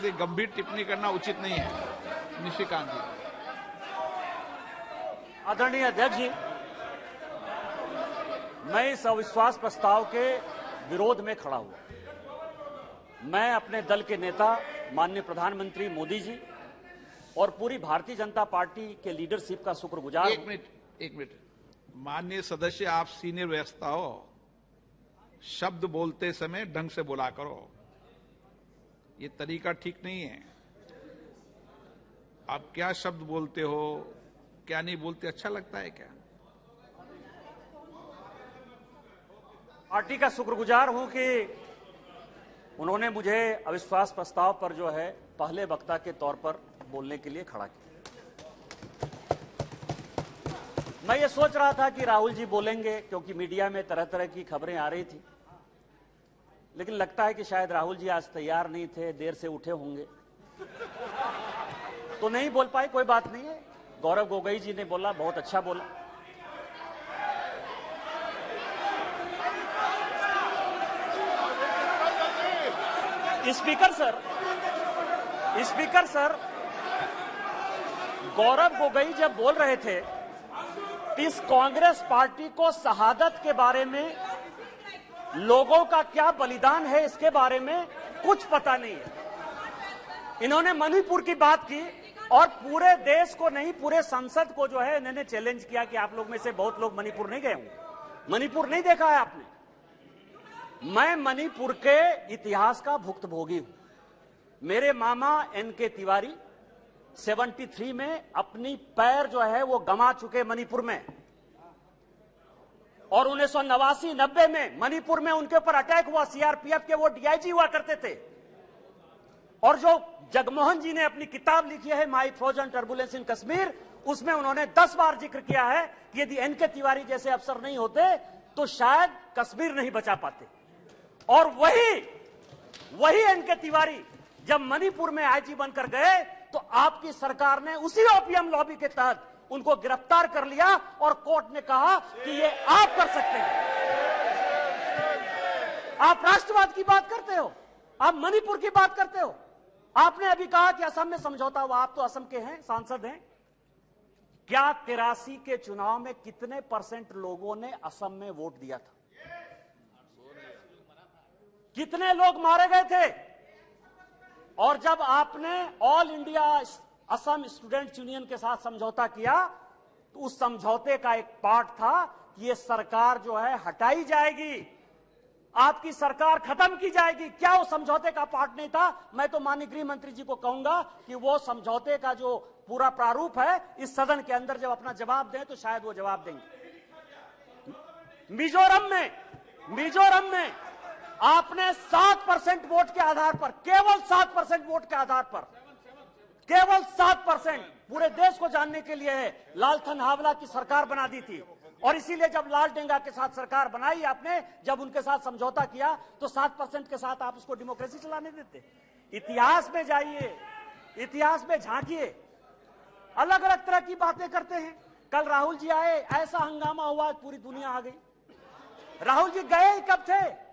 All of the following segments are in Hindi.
इसलिए गंभीर टिप्पणी करना उचित नहीं है। निशिकांत जी। आदरणीय अध्यक्ष जी, मैं इस अविश्वास प्रस्ताव के विरोध में खड़ा हुआ। मैं अपने दल के नेता माननीय प्रधानमंत्री मोदी जी और पूरी भारतीय जनता पार्टी के लीडरशिप का शुक्रगुजार हूं। एक मिनट माननीय सदस्य, आप सीनियर व्यवस्था हो, शब्द बोलते समय ढंग से बोला करो, ये तरीका ठीक नहीं है। आप क्या शब्द बोलते हो, क्या नहीं बोलते, अच्छा लगता है क्या? पार्टी का शुक्रगुजार हूं कि उन्होंने मुझे अविश्वास प्रस्ताव पर जो है पहले वक्ता के तौर पर बोलने के लिए खड़ा किया। मैं ये सोच रहा था कि राहुल जी बोलेंगे, क्योंकि मीडिया में तरह तरह की खबरें आ रही थी, लेकिन लगता है कि शायद राहुल जी आज तैयार नहीं थे, देर से उठे होंगे तो नहीं बोल पाए। कोई बात नहीं है, गौरव गोगोई जी ने बोला, बहुत अच्छा बोला। स्पीकर सर, गौरव गोगोई जब बोल रहे थे, इस कांग्रेस पार्टी को शहादत के बारे में, लोगों का क्या बलिदान है इसके बारे में कुछ पता नहीं है। इन्होंने मणिपुर की बात की और पूरे देश को नहीं, पूरे संसद को जो है इन्होंने चैलेंज किया कि आप लोग में से बहुत लोग मणिपुर नहीं गए होंगे, मणिपुर नहीं देखा है आपने। मैं मणिपुर के इतिहास का भुक्तभोगी हूं। मेरे मामा एनके तिवारी 73 में अपनी पैर जो है वो गंवा चुके मणिपुर में, और 1989-90 में मणिपुर में उनके ऊपर अटैक हुआ। सीआरपीएफ के वो डीआईजी हुआ करते थे, और जो जगमोहन जी ने अपनी किताब लिखी है माई फ्रोजन टर्बुलेंस इन कश्मीर, उसमें उन्होंने 10 बार जिक्र किया है कि यदि एनके तिवारी जैसे अफसर नहीं होते तो शायद कश्मीर नहीं बचा पाते। और वही एनके तिवारी जब मणिपुर में आईजी बनकर गए तो आपकी सरकार ने उसी ओपीएम लॉबी के तहत उनको गिरफ्तार कर लिया और कोर्ट ने कहा कि ये आप कर सकते हैं। आप राष्ट्रवाद की बात करते हो, आप मणिपुर की बात करते हो। आपने अभी कहा कि असम में समझौता हुआ, आप तो असम के हैं, सांसद हैं। क्या 83 के चुनाव में कितने % लोगों ने असम में वोट दिया था? कितने लोग मारे गए थे? और जब आपने all India Assam students union के साथ समझौता किया तो उस समझौते का एक पार्ट था कि ये सरकार जो है हटाई जाएगी, आपकी सरकार खत्म की जाएगी। क्या वो समझौते का पार्ट नहीं था? मैं तो माननीय गृह मंत्री जी को कहूंगा कि वो समझौते का जो पूरा प्रारूप है इस सदन के अंदर जब अपना जवाब दें तो शायद वो जवाब देंगे। मिजोरम में आपने 7% वोट के आधार पर, केवल 7% वोट के आधार पर, केवल 7%, पूरे देश को जानने के लिए है, लालथन हावला की सरकार बना दी थी। और इसीलिए जब लाल डेंगा के साथ सरकार बनाई आपने, जब उनके साथ समझौता किया तो 7% के साथ आप उसको डेमोक्रेसी चलाने देते। इतिहास में जाइए, इतिहास में झांकिए, अलग अलग तरह की बातें करते हैं। कल राहुल जी आए, ऐसा हंगामा हुआ, पूरी दुनिया आ गई। राहुल जी गए ही कब थे?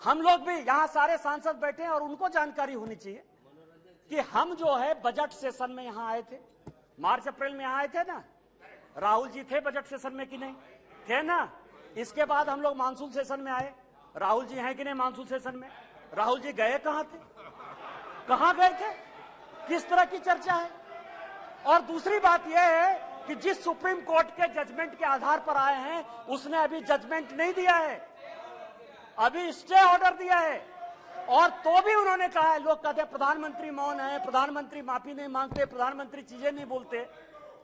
हम लोग भी यहां सारे सांसद बैठे हैं और उनको जानकारी होनी चाहिए कि हम जो है बजट सेशन में यहां आए थे, मार्च अप्रैल में यहां आए थे ना। राहुल जी थे बजट सेशन में कि नहीं थे ना? इसके बाद हम लोग मानसून सेशन में आए, राहुल जी हैं कि नहीं मानसून सेशन में? राहुल जी गए कहां थे, कहां गए थे, किस तरह की चर्चा है? और दूसरी बात यह है कि जिस सुप्रीम कोर्ट के जजमेंट के आधार पर आए हैं उसने अभी जजमेंट नहीं दिया है, अभी स्टे ऑर्डर दिया है। और तो भी उन्होंने कहा है, लोग कहते हैं प्रधानमंत्री मौन है, प्रधानमंत्री माफी नहीं मांगते, प्रधानमंत्री चीजें नहीं बोलते।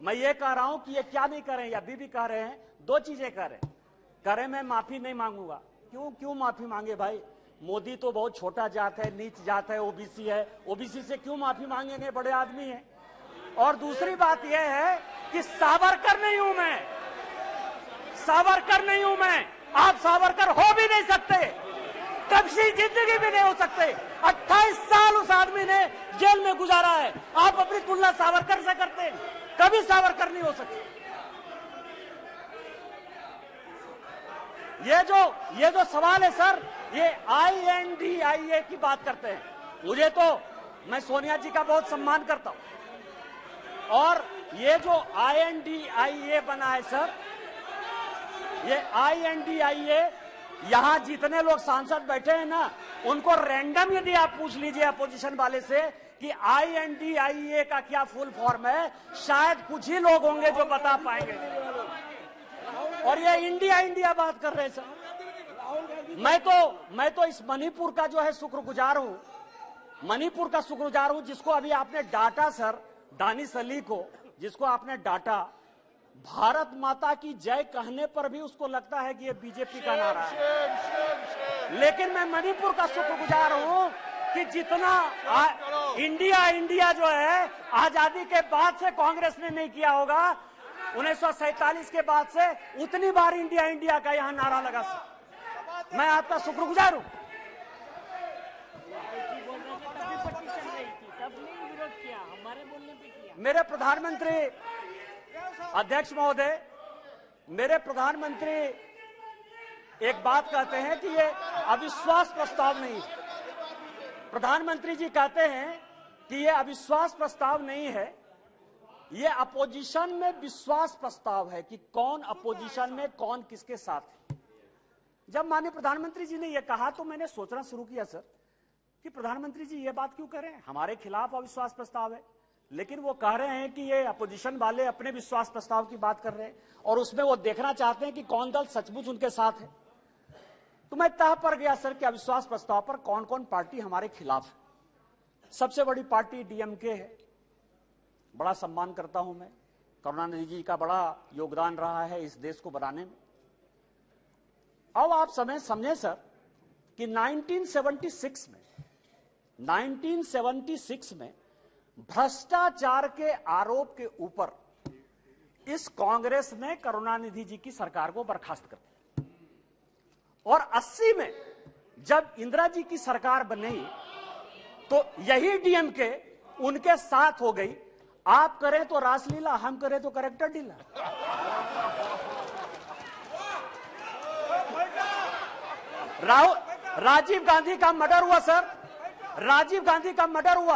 मैं ये कह रहा हूं कि ये क्या नहीं कर रहे हैं, अभी भी कह रहे हैं, 2 चीजें कह रहे हैं। मैं माफी नहीं मांगूंगा। क्यों माफी मांगे भाई? मोदी तो बहुत छोटा जात है, नीच जात है, ओबीसी है, ओबीसी से क्यों माफी मांगेंगे, बड़े आदमी है। और दूसरी बात यह है कि सावरकर नहीं हूं मैं, सावरकर नहीं हूं मैं, आप सावरकर हो भी नहीं सकते, कभी जिंदगी भी नहीं हो सकते। 28 साल उस आदमी ने जेल में गुजारा है, आप अपनी तुलना सावरकर से करते हैं, कभी सावरकर नहीं हो सकते। ये जो सवाल है सर, ये INDIA की बात करते हैं। मुझे तो मैं सोनिया जी का बहुत सम्मान करता हूं। और ये जो INDIA बना है सर, ये INDIA, यहां जितने लोग सांसद बैठे हैं ना, उनको रैंडम यदि आप पूछ लीजिए अपोजिशन वाले से कि INDIA का क्या फुल फॉर्म है, शायद कुछ ही लोग होंगे जो बता पाएंगे। और ये इंडिया इंडिया बात कर रहे हैं सर। मैं तो इस मणिपुर का जो है शुक्रगुजार हूं, मणिपुर का शुक्रगुजार हूं, जिसको अभी आपने डांटा सर, दानिश अली को, जिसको आपने डांटा, भारत माता की जय कहने पर भी उसको लगता है कि ये बीजेपी का नारा है। लेकिन मैं मणिपुर का शुक्रगुजार हूं कि जितना इंडिया इंडिया जो है आजादी के बाद से कांग्रेस ने नहीं किया होगा, 1947 के बाद से उतनी बार इंडिया इंडिया का यहां नारा लगा सर। मैं आपका शुक्रगुजार हूं। मेरे प्रधानमंत्री अध्यक्ष महोदय, मेरे प्रधानमंत्री एक बात कहते हैं कि ये अविश्वास प्रस्ताव नहीं है। प्रधानमंत्री जी कहते हैं कि ये अविश्वास प्रस्ताव नहीं है, ये अपोजिशन में विश्वास प्रस्ताव है कि कौन अपोजिशन में कौन किसके साथ है। जब माननीय प्रधानमंत्री जी ने यह कहा तो मैंने सोचना शुरू किया सर कि प्रधानमंत्री जी ये बात क्यों कह रहे हैं, हमारे खिलाफ अविश्वास प्रस्ताव है, लेकिन वो कह रहे हैं कि ये अपोजिशन वाले अपने विश्वास प्रस्ताव की बात कर रहे हैं और उसमें वो देखना चाहते हैं कि कौन दल सचमुच उनके साथ है। तो मैं तह पर गया सर कि अविश्वास प्रस्ताव पर कौन कौन पार्टी हमारे खिलाफ है। सबसे बड़ी पार्टी DMK है, बड़ा सम्मान करता हूं मैं, करुणानिधि जी का बड़ा योगदान रहा है इस देश को बनाने में। अब आप समझे सर कि 1976 में भ्रष्टाचार के आरोप के ऊपर इस कांग्रेस ने करुणानिधि जी की सरकार को बर्खास्त कर दिया और 80 में जब इंदिरा जी की सरकार बनी तो यही DMK उनके साथ हो गई। आप करें तो रासलीला, हम करें तो करेक्टर ढीला। राजीव गांधी का मर्डर हुआ सर, राजीव गांधी का मर्डर हुआ,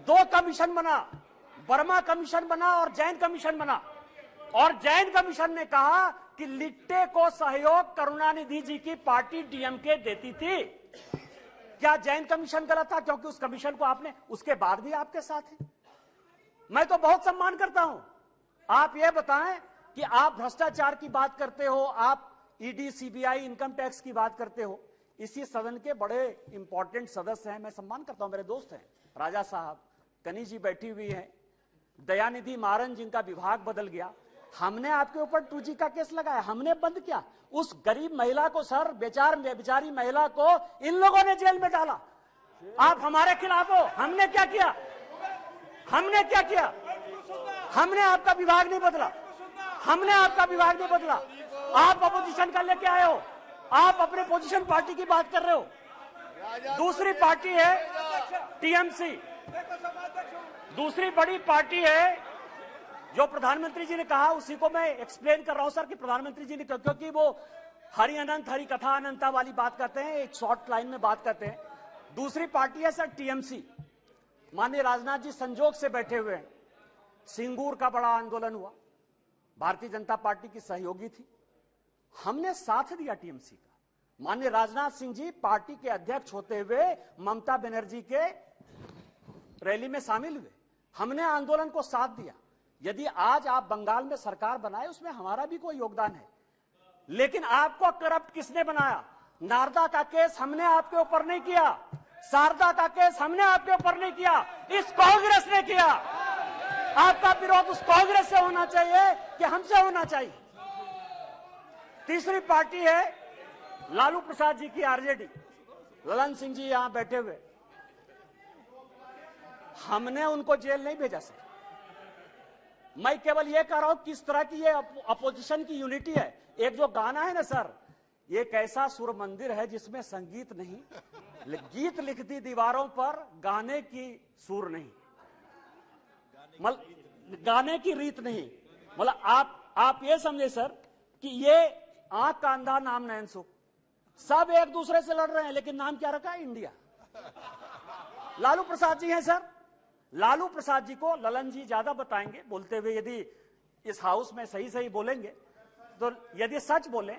2 कमीशन बना, वर्मा कमीशन बना और जैन कमीशन बना, और जैन कमीशन ने कहा कि लिट्टे को सहयोग करुणानिधि जी की पार्टी DMK देती थी। क्या जैन कमीशन गलत था? क्योंकि उस कमीशन को आपने उसके बाद भी आपके साथ है। मैं तो बहुत सम्मान करता हूं। आप ये बताएं कि आप भ्रष्टाचार की बात करते हो, आप ED CBI इनकम टैक्स की बात करते हो, इसी सदन के बड़े इंपॉर्टेंट सदस्य हैं, मैं सम्मान करता हूं, मेरे दोस्त हैं, राजा साहब, कनी जी बैठी हुई हैं, दयानिधि मारन जिनका विभाग बदल गया। हमने आपके ऊपर 2G का केस लगाया, हमने बंद किया। उस गरीब महिला को सर, बेचारी महिला को इन लोगों ने जेल में डाला। आप हमारे खिलाफ हो। हमने क्या किया? हमने क्या किया? हमने आपका विभाग नहीं बदला, हमने आपका विभाग नहीं बदला। आप अपोजिशन का लेके आए हो, आप अपने पोजीशन पार्टी की बात कर रहे हो। दूसरी पार्टी है TMC, दूसरी बड़ी पार्टी है जो प्रधानमंत्री जी ने कहा, उसी को मैं एक्सप्लेन कर रहा हूं सर कि प्रधानमंत्री जी ने, क्योंकि वो हरि अनंत हरि कथा अनंता वाली बात करते हैं, एक शॉर्ट लाइन में बात करते हैं। दूसरी पार्टी है सर TMC। माननीय राजनाथ जी संजोग से बैठे हुए हैं। सिंगूर का बड़ा आंदोलन हुआ, भारतीय जनता पार्टी की सहयोगी थी, हमने साथ दिया TMC का। माननीय राजनाथ सिंह जी पार्टी के अध्यक्ष होते हुए ममता बनर्जी के रैली में शामिल हुए, हमने आंदोलन को साथ दिया। यदि आज आप बंगाल में सरकार बनाए, उसमें हमारा भी कोई योगदान है, लेकिन आपको करप्ट किसने बनाया? नारदा का केस हमने आपके ऊपर नहीं किया, शारदा का केस हमने आपके ऊपर नहीं किया, इस कांग्रेस ने किया। आपका विरोध उस कांग्रेस से होना चाहिए कि हमसे होना चाहिए? तीसरी पार्टी है लालू प्रसाद जी की RJD, ललन सिंह जी यहां बैठे हुए, हमने उनको जेल नहीं भेजा सर। मैं केवल यह कह रहा हूं किस तरह की ये अपोजिशन की यूनिटी है। एक जो गाना है ना सर, ये कैसा सुर मंदिर है जिसमें संगीत नहीं, गीत लिख दी दीवारों पर, गाने की सुर नहीं, गाने की रीत नहीं। मतलब आप ये समझे सर कि ये आंख का अंधा नाम नयन सुख, सब एक दूसरे से लड़ रहे हैं, लेकिन नाम क्या रखा है? इंडिया। लालू प्रसाद जी हैं सर। लालू प्रसाद जी को ललन जी ज्यादा बताएंगे बोलते हुए, यदि इस हाउस में सही सही बोलेंगे तो, यदि सच बोले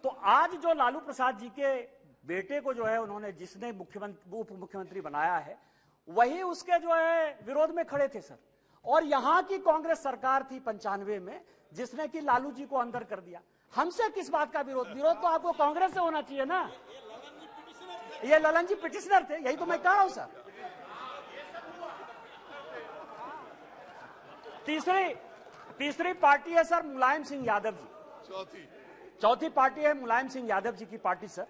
तो आज जो लालू प्रसाद जी के बेटे को जो है उन्होंने, जिसने मुख्यमंत्री उप मुख्यमंत्री बनाया है, वही उसके जो है विरोध में खड़े थे सर। और यहां की कांग्रेस सरकार थी 95 में जिसने कि लालू जी को अंदर कर दिया। हमसे किस बात का विरोध? विरोध तो आपको कांग्रेस से होना चाहिए ना। ये ललन जी पिटिशनर थे, यही तो मैं कह रहा हूं सर। तीसरी पार्टी है सर मुलायम सिंह यादव जी। चौथी पार्टी है मुलायम सिंह यादव जी की पार्टी सर।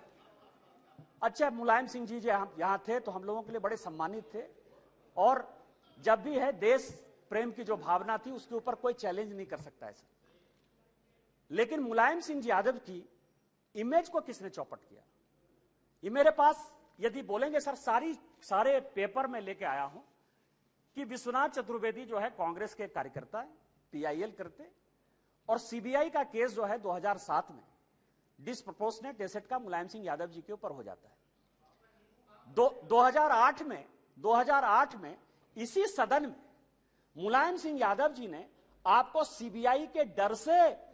अच्छा, मुलायम सिंह जी जो यहां थे तो हम लोगों के लिए बड़े सम्मानित थे, और जब भी है देश प्रेम की जो भावना थी उसके ऊपर कोई चैलेंज नहीं कर सकता है सर। लेकिन मुलायम सिंह जी यादव की इमेज को किसने चौपट किया? ये मेरे पास यदि बोलेंगे सर, सारे पेपर में लेके आया हूं कि विश्वनाथ चतुर्वेदी जो है कांग्रेस के कार्यकर्ता है, पीआईएल करते, और सीबीआई का केस जो है 2007 में डिसप्रोपोर्शनेट एसेट का मुलायम सिंह यादव जी के ऊपर हो जाता है। 2008 में इसी सदन में मुलायम सिंह यादव जी ने आपको सीबीआई के डर से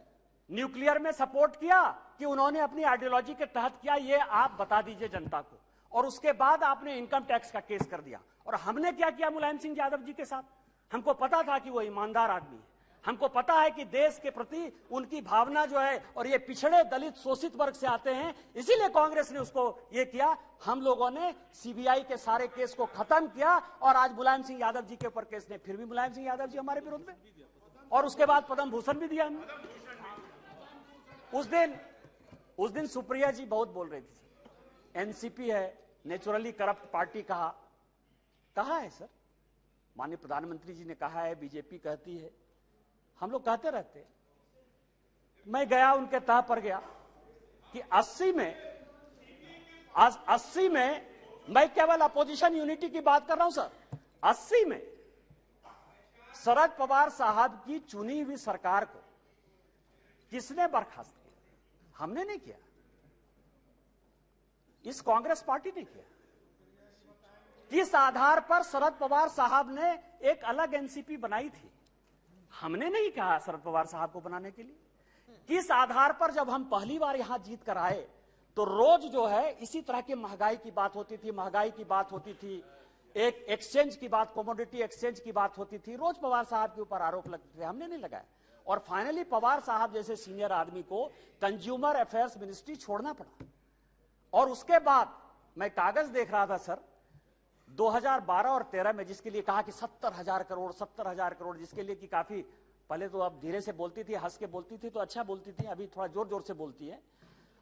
न्यूक्लियर में सपोर्ट किया कि उन्होंने अपनी आइडियोलॉजी के तहत किया, ये आप बता दीजिए जनता को। और उसके बाद आपने इनकम टैक्स का केस कर दिया। और हमने क्या किया मुलायम सिंह यादव जी के साथ? हमको पता था कि वो ईमानदार आदमी है, हमको पता है कि देश के प्रति उनकी भावना जो है, और ये पिछड़े दलित शोषित वर्ग से आते हैं, इसीलिए कांग्रेस ने उसको ये किया। हम लोगों ने सीबीआई के सारे केस को खत्म किया, और आज मुलायम सिंह यादव जी के ऊपर केस ने, फिर भी मुलायम सिंह यादव जी हमारे विरोध में, और उसके बाद पद्म भूषण भी दिया हमने। उस दिन सुप्रिया जी बहुत बोल रही थी, एनसीपी है नेचुरली करप्ट पार्टी। कहा है सर? माननीय प्रधानमंत्री जी ने कहा है, बीजेपी कहती है, हम लोग कहते रहते। मैं गया उनके तह पर गया कि 80 में मैं केवल अपोजिशन यूनिटी की बात कर रहा हूं सर। 80 में शरद पवार साहब की चुनी हुई सरकार को किसने बर्खास्त किया? हमने नहीं किया, इस कांग्रेस पार्टी ने किया। किस आधार पर शरद पवार साहब ने एक अलग एनसीपी बनाई थी? हमने नहीं कहा शरद पवार साहब को बनाने के लिए। किस आधार पर जब हम पहली बार यहां जीत कर आए तो रोज जो है इसी तरह की महंगाई की बात होती थी, एक एक्सचेंज की बात, कमोडिटी एक्सचेंज की बात होती थी, रोज पवार साहब के ऊपर आरोप लगते थे, हमने नहीं लगाया। और फाइनली पवार साहब जैसे सीनियर आदमी को कंज्यूमर अफेयर्स मिनिस्ट्री छोड़ना पड़ा। और उसके बाद मैं कागज देख रहा था सर, 2012 और 13 में जिसके लिए कहा कि 70,000 करोड़, जिसके लिए कि काफी पहले तो अब धीरे से बोलती थी, हंस के बोलती थी तो अच्छा बोलती थी, अभी थोड़ा जोर जोर से बोलती है।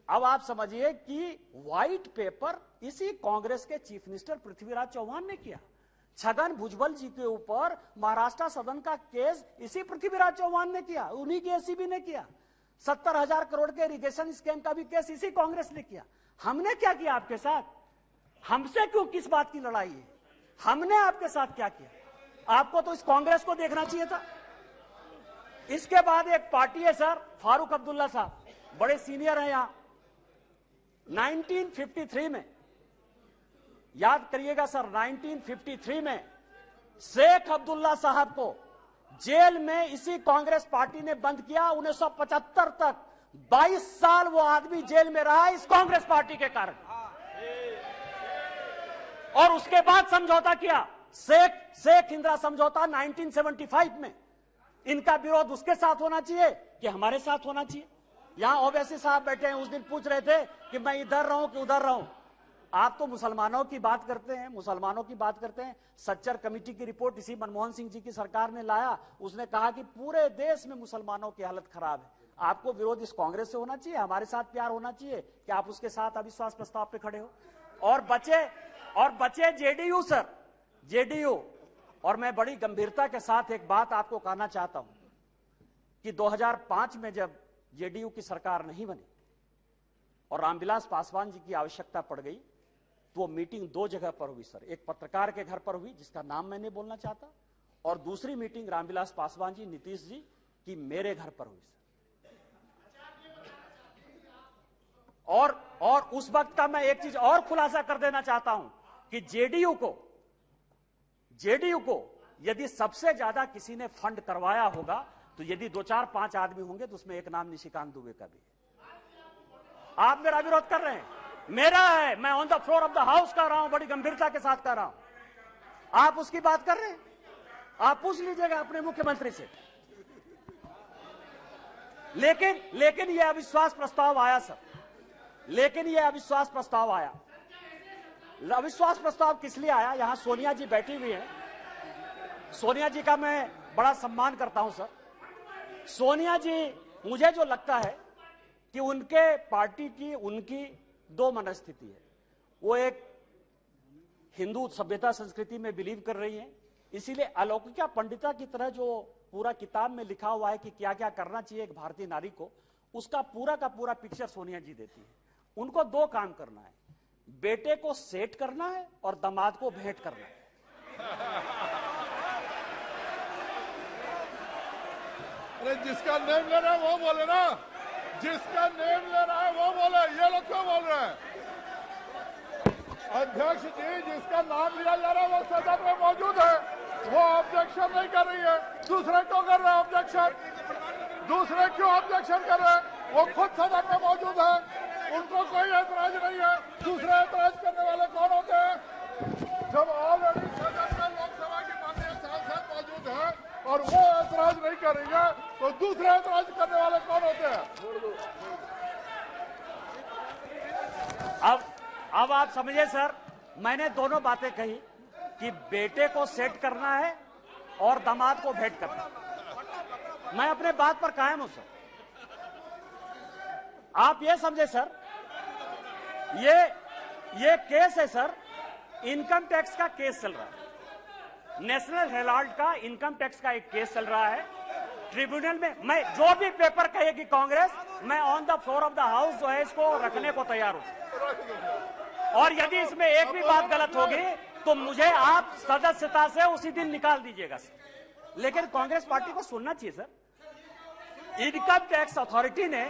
अब आप समझिए कि व्हाइट पेपर इसी कांग्रेस के चीफ मिनिस्टर पृथ्वीराज चौहान ने किया। छगन भुजबल जी के ऊपर महाराष्ट्र सदन का केस इसी पृथ्वीराज चौहान ने किया, उन्हीं के एसीबी ने किया। 70,000 करोड़ के इरिगेशन स्कैम का भी केस इसी कांग्रेस ने किया। हमने क्या किया आपके साथ? हमसे क्यों, किस बात की लड़ाई है? हमने आपके साथ क्या किया? आपको तो इस कांग्रेस को देखना चाहिए था। इसके बाद एक पार्टी है सर, फारूक अब्दुल्ला साहब, बड़े सीनियर हैं यहां। 1953 में, याद करिएगा सर, 1953 में शेख अब्दुल्ला साहब को जेल में इसी कांग्रेस पार्टी ने बंद किया। 1975 तक 22 साल वो आदमी जेल में रहा इस कांग्रेस पार्टी के कारण। और उसके बाद समझौता किया, शेख इंदिरा समझौता 1975 में। इनका विरोध उसके साथ होना चाहिए कि हमारे साथ होना चाहिए? यहां ओवैसी साहब बैठे हैं, उस दिन पूछ रहे थे कि मैं इधर रहूं कि उधर रहूं। आप तो मुसलमानों की बात करते हैं, सच्चर कमेटी की रिपोर्ट इसी मनमोहन सिंह जी की सरकार ने लाया। उसने कहा कि पूरे देश में मुसलमानों की हालत खराब है। आपको विरोध इस कांग्रेस से होना चाहिए, हमारे साथ प्यार होना चाहिए कि आप उसके साथ अविश्वास प्रस्ताव पे खड़े हो। और बचे जेडीयू सर, जेडीयू। और मैं बड़ी गंभीरता के साथ एक बात आपको कहना चाहता हूं कि 2005 में जब जेडीयू की सरकार नहीं बनी और रामविलास पासवान जी की आवश्यकता पड़ गई, तो वो मीटिंग 2 जगह पर हुई सर। एक पत्रकार के घर पर हुई जिसका नाम मैं नहीं बोलना चाहता, और दूसरी मीटिंग रामविलास पासवान जी, नीतीश जी की मेरे घर पर हुई सर। और उस वक्त का मैं एक चीज और खुलासा कर देना चाहता हूं कि जेडीयू को जेडीयू को यदि सबसे ज्यादा किसी ने फंड करवाया होगा तो यदि 2, 4, 5 आदमी होंगे तो उसमें एक नाम निशिकांत दुबे का भी है। आप मेरा विरोध कर रहे हैं, मेरा है, मैं on the floor of the house कर रहा हूं, बड़ी गंभीरता के साथ कर रहा हूं। आप उसकी बात कर रहे हैं, आप पूछ लीजिएगा अपने मुख्यमंत्री से। लेकिन यह अविश्वास प्रस्ताव आया सर, लेकिन यह अविश्वास प्रस्ताव आया। अविश्वास प्रस्ताव किस लिए आया? यहां सोनिया जी बैठी हुई हैं, सोनिया जी का मैं बड़ा सम्मान करता हूं सर। सोनिया जी, मुझे जो लगता है कि उनके पार्टी की उनकी दो मनस्थिति है। वो एक हिंदू सभ्यता संस्कृति में बिलीव कर रही हैं, इसीलिए अलौकिका पंडिता की तरह जो पूरा किताब में लिखा हुआ है कि क्या क्या करना चाहिए एक भारतीय नारी को, उसका पूरा का पूरा पिक्चर सोनिया जी देती है। उनको दो काम करना है, बेटे को सेट करना है और दामाद को भेंट करना है। अरे जिसका नेम ले रहा है वो बोले ना, जिसका नेम ले रहा है वो बोले, ये लोग क्यों बोल रहे हैं? अध्यक्ष जी, जिसका नाम लिया जा रहा है वो सदन में मौजूद है, वो ऑब्जेक्शन नहीं कर रही है। दूसरे क्यों कर रहे हैं ऑब्जेक्शन? दूसरे क्यों ऑब्जेक्शन कर रहे हैं? वो खुद सदन में मौजूद है, उनको कोई ऐतराज नहीं है। दूसरे ऐतराज करने वाले कौन होते हैं? जब ऑलरेडी सदन में लोकसभा की माननीय सांसद मौजूद है और वो ऐतराज नहीं करेंगे तो दूसरे ऐतराज करने वाले कौन होते हैं? अब आप समझिए सर, मैंने दोनों बातें कही कि बेटे को सेट करना है और दामाद को भेंट करना है। मैं अपने बात पर कायम हूं सर। आप ये समझे सर, ये केस है सर, इनकम टैक्स का केस चल रहा है। नेशनल हेराल्ड का इनकम टैक्स का एक केस चल रहा है ट्रिब्यूनल में। मैं जो भी पेपर कहेगी कांग्रेस, मैं on the floor of the house जो है इसको रखने को तैयार हूं। और यदि इसमें एक भी बात गलत होगी तो मुझे आप सदस्यता से उसी दिन निकाल दीजिएगा सर। लेकिन कांग्रेस पार्टी को सुनना चाहिए सर। इनकम टैक्स अथॉरिटी ने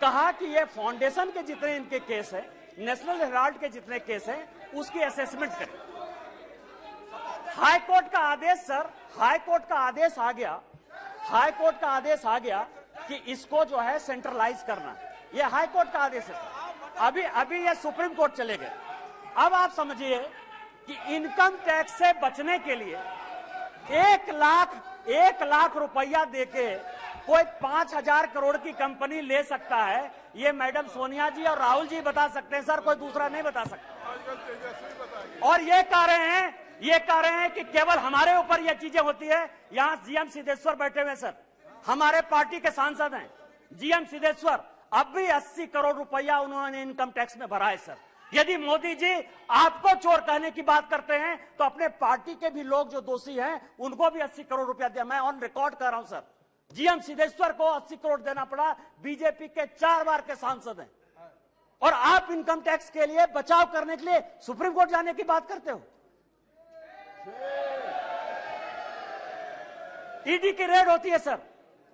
कहा कि ये फाउंडेशन के जितने इनके केस है, नेशनल हेराल्ड के जितने केस हैं, उसकी असेसमेंट करें। हाई कोर्ट का आदेश सर, हाई कोर्ट का आदेश आ गया, हाई कोर्ट का आदेश आ गया कि इसको जो है सेंट्रलाइज करना। ये हाई कोर्ट का आदेश है सर। अभी ये सुप्रीम कोर्ट चले गए। अब आप समझिए कि इनकम टैक्स से बचने के लिए 1 लाख रुपया देके कोई 5,000 करोड़ की कंपनी ले सकता है। ये मैडम सोनिया जी और राहुल जी बता सकते हैं सर, कोई दूसरा नहीं बता सकता। और ये कह रहे हैं कि केवल हमारे ऊपर ये चीजें होती है। यहां जीएम सिद्धेश्वर बैठे हुए सर, हमारे पार्टी के सांसद हैं जीएम सिद्धेश्वर। अब भी 80 करोड़ रुपया उन्होंने इनकम टैक्स में भरा है सर। यदि मोदी जी आपको चोर कहने की बात करते हैं तो अपने पार्टी के भी लोग जो दोषी हैं उनको भी 80 करोड़ रुपया दिया। मैं ऑन रिकॉर्ड कर रहा हूं सर, जीएम सिद्धेश्वर को 80 करोड़ देना पड़ा। बीजेपी के 4 बार के सांसद हैं और आप इनकम टैक्स के लिए बचाव करने के लिए सुप्रीम कोर्ट जाने की बात करते हो। ईडी की रेड होती है सर।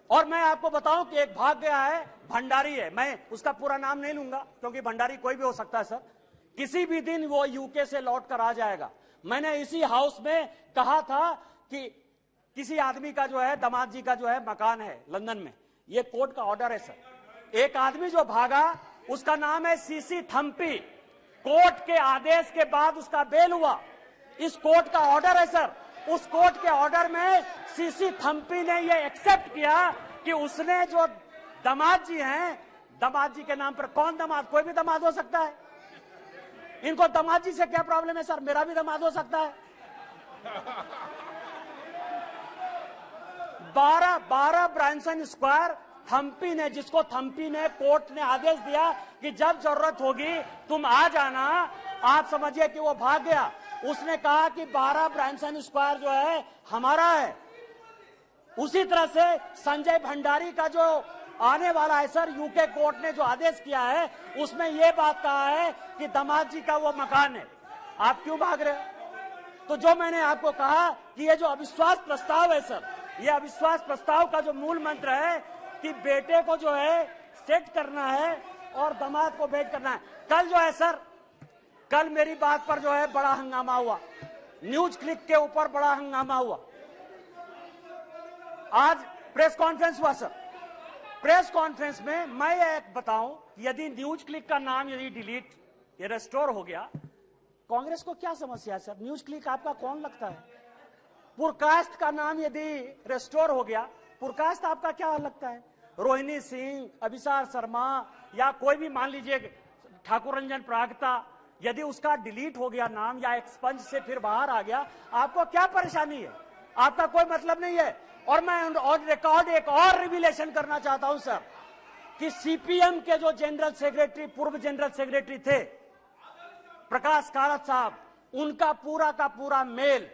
और मैं आपको बताऊं कि एक भाग गया है, भंडारी है, मैं उसका पूरा नाम नहीं लूंगा क्योंकि भंडारी कोई भी हो सकता है सर। किसी भी दिन वो यूके से लौट कर आ जाएगा। मैंने इसी हाउस में कहा था कि किसी आदमी का जो है, दामाद जी का जो है मकान है लंदन में, ये कोर्ट का ऑर्डर है सर। एक आदमी जो भागा उसका नाम है सीसी थम्पी। कोर्ट के आदेश के बाद उसका बेल हुआ। इस कोर्ट का ऑर्डर है सर। उस कोर्ट के ऑर्डर में सीसी थम्पी ने ये एक्सेप्ट किया कि उसने जो दामाद जी हैं, दामाद जी के नाम पर कौन दामाद, कोई भी दामाद हो सकता है। इनको दामाद जी से क्या प्रॉब्लम है सर? मेरा भी दामाद हो सकता है। 12 ब्रांसन स्क्वायर थम्पी ने, जिसको थम्पी ने, कोर्ट ने आदेश दिया कि जब जरूरत होगी तुम आ जाना। आप समझिए कि वो भाग गया। उसने कहा कि 12 ब्रांसन स्क्वायर जो है हमारा है। उसी तरह से संजय भंडारी का जो आने वाला है सर, यूके कोर्ट ने जो आदेश किया है उसमें यह बात कहा है कि दामाद जी का वो मकान है। आप क्यों भाग रहे हो? तो जो मैंने आपको कहा कि ये जो अविश्वास प्रस्ताव है सर, ये अविश्वास प्रस्ताव का जो मूल मंत्र है कि बेटे को जो है सेट करना है और दामाद को भेंट करना है। कल जो है सर, कल मेरी बात पर जो है बड़ा हंगामा हुआ। न्यूज क्लिक के ऊपर बड़ा हंगामा हुआ। आज प्रेस कॉन्फ्रेंस हुआ सर। प्रेस कॉन्फ्रेंस में मैं एक बताऊं, यदि न्यूज क्लिक का नाम यदि डिलीट या रेस्टोर हो गया, कांग्रेस को क्या समस्या है सर? न्यूज क्लिक आपका कौन लगता है? पुरकास्ट का नाम यदि रेस्टोर हो गया, पुरकास्ट आपका क्या लगता है? रोहिणी सिंह, अभिसार शर्मा या कोई भी मान लीजिए ठाकुर रंजन प्रागता, यदि उसका डिलीट हो गया नाम या एक्सपंज से फिर बाहर आ गया, आपको क्या परेशानी है? आपका कोई मतलब नहीं है। और मैं ऑन रिकॉर्ड एक और रिविलेशन करना चाहता हूं सर, कि सीपीएम के जो जनरल सेक्रेटरी, पूर्व जनरल सेक्रेटरी थे प्रकाश कारात साहब, उनका पूरा का पूरा मेल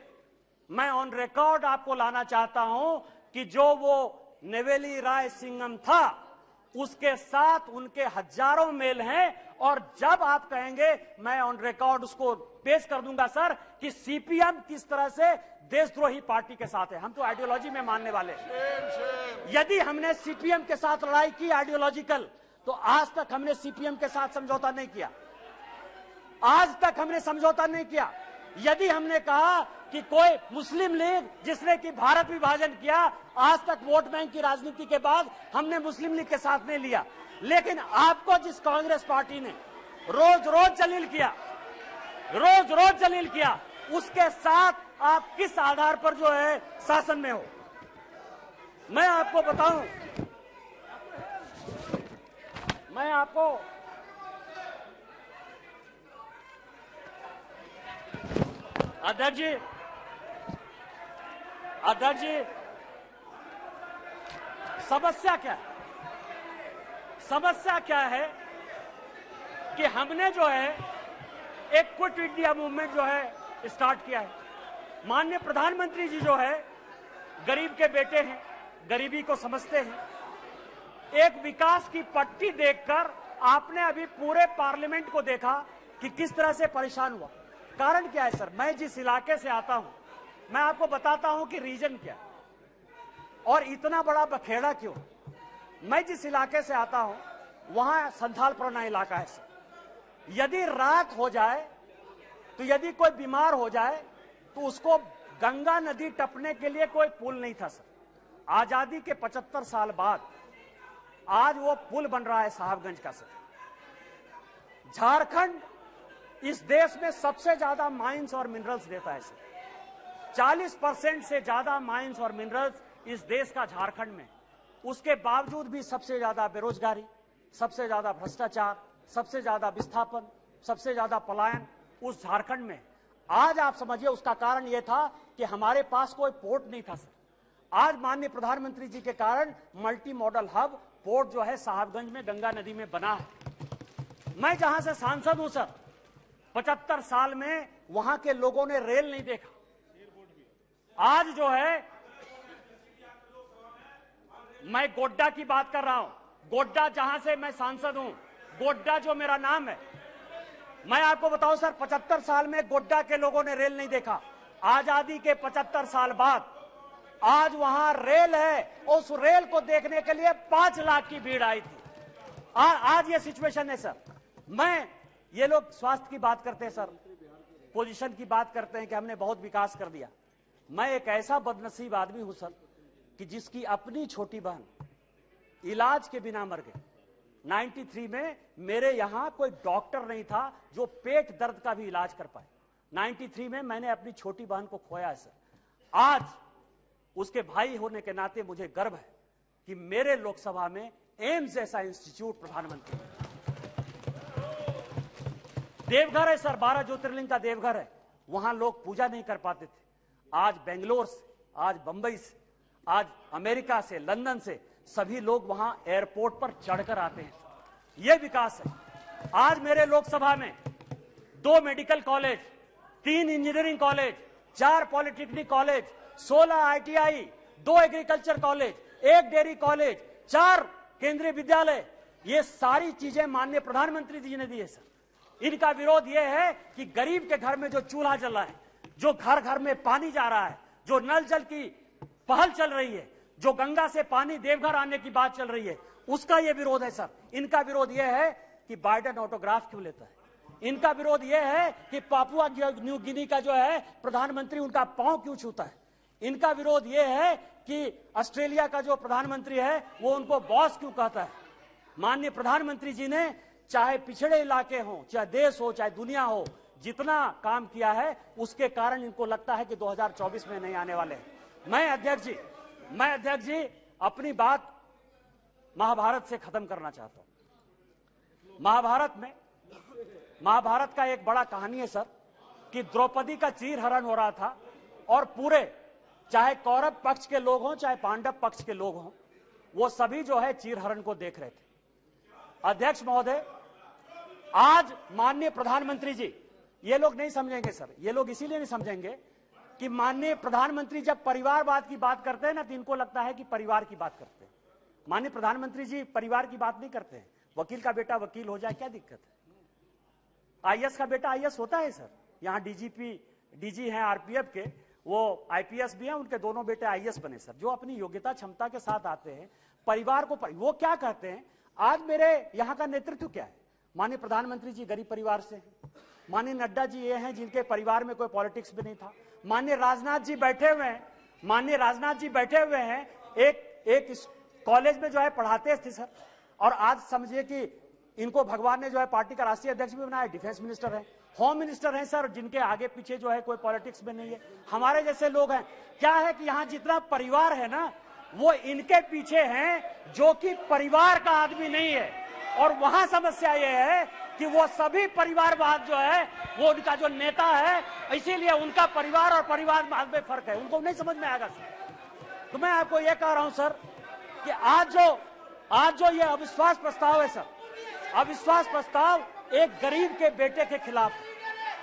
मैं ऑन रिकॉर्ड आपको लाना चाहता हूं कि जो वो नेवेली राय सिंघम था उसके साथ उनके हजारों मेल हैं। और जब आप कहेंगे मैं ऑन रिकॉर्ड उसको पेश कर दूंगा सर कि सीपीएम किस तरह से देशद्रोही पार्टी के साथ है। हम तो आइडियोलॉजी में मानने वाले हैं। यदि हमने सीपीएम के साथ लड़ाई की आइडियोलॉजिकल, तो आज तक हमने सीपीएम के साथ समझौता नहीं किया। आज तक हमने समझौता नहीं किया। यदि हमने कहा कि कोई मुस्लिम लीग जिसने कि भारत विभाजन किया, आज तक वोट बैंक की राजनीति के बाद हमने मुस्लिम लीग के साथ नहीं लिया। लेकिन आपको जिस कांग्रेस पार्टी ने रोज रोज जलील किया, उसके साथ आप किस आधार पर जो है शासन में हो? मैं आपको बताऊं, मैं आपको अध्यक्ष जी, समस्या क्या है कि हमने जो है एक क्विट इंडिया मूवमेंट जो है स्टार्ट किया है। माननीय प्रधानमंत्री जी जो है गरीब के बेटे हैं, गरीबी को समझते हैं। एक विकास की पट्टी देखकर आपने अभी पूरे पार्लियामेंट को देखा कि किस तरह से परेशान हुआ। कारण क्या है सर? मैं जिस इलाके से आता हूं, मैं आपको बताता हूं कि रीजन क्या है और इतना बड़ा बखेड़ा क्यों। मैं जिस इलाके से आता हूं वहां संथालपुरना इलाका है सर। यदि रात हो जाए तो यदि कोई बीमार हो जाए तो उसको गंगा नदी टपने के लिए कोई पुल नहीं था सर। आजादी के 75 साल बाद आज वो पुल बन रहा है साहबगंज का सर। झारखंड इस देश में सबसे ज्यादा माइंस और मिनरल्स देता है सर। 40% से ज्यादा माइंस और मिनरल्स इस देश का झारखंड में। उसके बावजूद भी सबसे ज्यादा बेरोजगारी, सबसे ज्यादा भ्रष्टाचार, सबसे ज्यादा विस्थापन, सबसे ज्यादा पलायन उस झारखंड में। आज आप समझिए उसका कारण यह था कि हमारे पास कोई पोर्ट नहीं था सर। आज माननीय प्रधानमंत्री जी के कारण मल्टी मॉडल हब पोर्ट जो है साहबगंज में गंगा नदी में बना है। मैं जहां से सांसद हूं सर, 75 साल में वहां के लोगों ने रेल नहीं देखा। आज जो है मैं गोड्डा की बात कर रहा हूं, गोड्डा जहां से मैं सांसद हूं, गोड्डा जो मेरा नाम है, मैं आपको बताऊं सर 75 साल में गोड्डा के लोगों ने रेल नहीं देखा। आजादी के 75 साल बाद आज वहां रेल है, उस रेल को देखने के लिए 5 लाख की भीड़ आई थी। आज ये सिचुएशन है सर। ये लोग स्वास्थ्य की बात करते हैं सर, पोजीशन की बात करते हैं कि हमने बहुत विकास कर दिया। मैं एक ऐसा बदनसीब आदमी हूं सर कि जिसकी अपनी छोटी बहन इलाज के बिना मर गई। 93 में मेरे यहां कोई डॉक्टर नहीं था जो पेट दर्द का भी इलाज कर पाए। 93 में मैंने अपनी छोटी बहन को खोया है सर। आज उसके भाई होने के नाते मुझे गर्व है कि मेरे लोकसभा में एम्स जैसा इंस्टीट्यूट प्रधानमंत्री। देवघर है सर, 12 ज्योतिर्लिंग का देवघर है, वहां लोग पूजा नहीं कर पाते थे। आज बेंगलोर से, आज बंबई से, आज अमेरिका से, लंदन से सभी लोग वहां एयरपोर्ट पर चढ़कर आते हैं। यह विकास है। आज मेरे लोकसभा में 2 medical college, 3 engineering college, 4 polytechnic college, 16 ITI, 2 agriculture college, 1 dairy college, 4 केंद्रीय विद्यालय, ये सारी चीजें माननीय प्रधानमंत्री जी ने दी है सर। इनका विरोध यह है कि गरीब के घर में जो चूल्हा जल रहा है, जो घर घर में पानी जा रहा है, जो नल जल की पहल चल रही है, जो गंगा से पानी देवघर आने की बात चल रही है, उसका यह विरोध है सर। इनका विरोध यह है कि बाइडेन ऑटोग्राफ क्यों लेता है, इनका विरोध यह है कि पापुआ न्यू गिनी का जो है प्रधानमंत्री उनका पांव क्यों छूता है। इनका विरोध यह है कि ऑस्ट्रेलिया का जो प्रधानमंत्री है वो उनको बॉस क्यों कहता है। माननीय प्रधानमंत्री जी ने चाहे पिछड़े इलाके हो, चाहे देश हो, चाहे दुनिया हो, जितना काम किया है उसके कारण इनको लगता है कि 2024 में नहीं आने वाले हैं। मैं अध्यक्ष जी अपनी बात महाभारत से खत्म करना चाहता हूं। महाभारत का एक बड़ा कहानी है सर कि द्रौपदी का चीरहरण हो रहा था और पूरे चाहे कौरव पक्ष के लोग हों चाहे पांडव पक्ष के लोग हों, वो सभी जो है चीरहरण को देख रहे थे। अध्यक्ष महोदय, आज माननीय प्रधानमंत्री जी, ये लोग नहीं समझेंगे सर, ये लोग इसीलिए नहीं समझेंगे कि माननीय प्रधानमंत्री जब परिवारवाद की बात करते हैं ना तो इनको लगता है कि परिवार की बात करते हैं। माननीय प्रधानमंत्री जी परिवार की बात नहीं करते हैं। वकील का बेटा वकील हो जाए क्या दिक्कत है? आईएएस का बेटा आईएएस होता है सर। यहाँ डीजी हैं आरपीएफ के, वो आईपीएस भी हैं, उनके दोनों बेटे आईएएस बने सर, जो अपनी योग्यता क्षमता के साथ आते हैं। परिवार को वो क्या कहते हैं, आज मेरे यहाँ का नेतृत्व क्या है? माननीय प्रधानमंत्री जी गरीब परिवार से हैं। माननीय नड्डा जी ये हैं जिनके परिवार में कोई पॉलिटिक्स भी नहीं था। माननीय राजनाथ जी बैठे हुए हैं, एक कॉलेज में जो है पढ़ाते थे सर, और आज समझिए कि इनको भगवान ने जो है पार्टी का राष्ट्रीय अध्यक्ष भी बनाया। डिफेंस मिनिस्टर है, होम मिनिस्टर है सर, जिनके आगे पीछे जो है कोई पॉलिटिक्स में नहीं है। हमारे जैसे लोग हैं। क्या है कि यहाँ जितना परिवार है ना वो इनके पीछे हैं जो कि परिवार का आदमी नहीं है। और वहां समस्या ये है कि वो सभी परिवारवाद जो है वो उनका जो नेता है, इसीलिए उनका परिवार और परिवारवाद में फर्क है, उनको नहीं समझ में आएगा सर। तो मैं आपको ये कह रहा हूं सर कि आज जो ये अविश्वास प्रस्ताव है सर, अविश्वास प्रस्ताव एक गरीब के बेटे के खिलाफ है।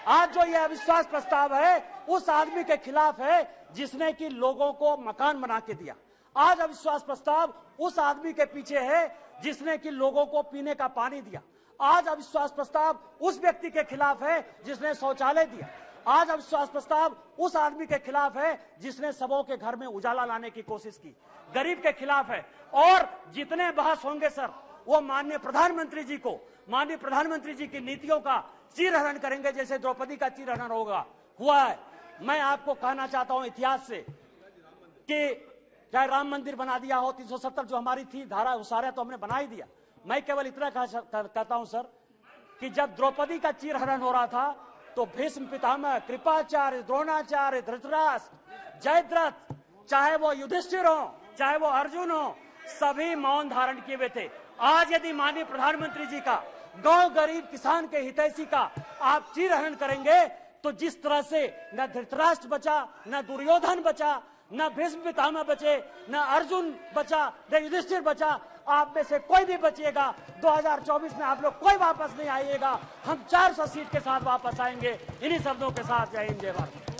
आज जो ये अविश्वास प्रस्ताव है उस आदमी के खिलाफ है जिसने कि लोगों को मकान बना के दिया। आज अविश्वास प्रस्ताव उस आदमी के पीछे है जिसने कि लोगों को पीने का पानी दिया। आज अविश्वास प्रस्ताव उस व्यक्ति के खिलाफ है जिसने शौचालय दिया। आज अविश्वास प्रस्ताव उस आदमी के खिलाफ है जिसने सबों के घर में उजाला लाने की कोशिश की, गरीब के खिलाफ है। और जितने बहस होंगे सर वो माननीय प्रधानमंत्री जी की नीतियों का चीरहरण करेंगे, जैसे द्रौपदी का चीरहरण हुआ है। मैं आपको कहना चाहता हूं इतिहास से कि चाहे राम मंदिर बना दिया हो, 370 जो हमारी थी धारा उसारा तो हमने बना ही दिया। मैं केवल इतना कहता हूं सर कि जब द्रौपदी का चीरहरण हो रहा था तो भीष्म पितामह, कृपाचार्य, द्रोणाचार्य, धृतराष्ट्र, जयद्रथ, चाहे वो युधिष्ठिर हो चाहे वो अर्जुन हो, सभी मौन धारण किए हुए थे। आज यदि माननीय प्रधानमंत्री जी का गांव गरीब किसान के हितैषी का आप चीरहरण करेंगे तो जिस तरह से न धृतराष्ट्र बचा, न दुर्योधन बचा, न भीष्म पितामह बचे, न अर्जुन बचा, न युधिष्ठिर बचा, आप में से कोई भी बचिएगा 2024 में आप लोग कोई वापस नहीं आइएगा। हम 400 सीट के साथ वापस आएंगे। इन्हीं शब्दों के साथ जय हिंद जय भारत।